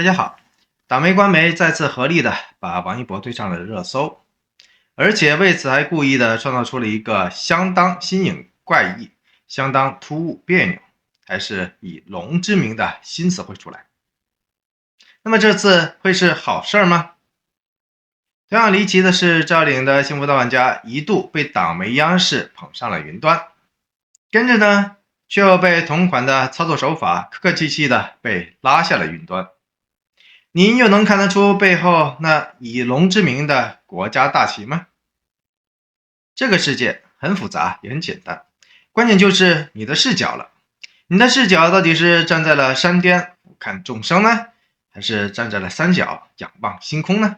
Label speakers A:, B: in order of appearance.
A: 大家好，党媒官媒再次合力的把王一博推上了热搜，而且为此还故意的创造出了一个相当新颖怪异、相当突兀别扭，还是以龙之名的新词汇出来。那么这次会是好事吗？同样离奇的是，赵岭的幸福大管家一度被党媒央视捧上了云端，跟着呢却又被同款的操作手法客客气气的被拉下了云端。您又能看得出背后那以龙之名的国家大旗吗？这个世界很复杂也很简单，关键就是你的视角了。你的视角到底是站在了山巅俯瞰众生呢，还是站在了山脚仰望星空呢？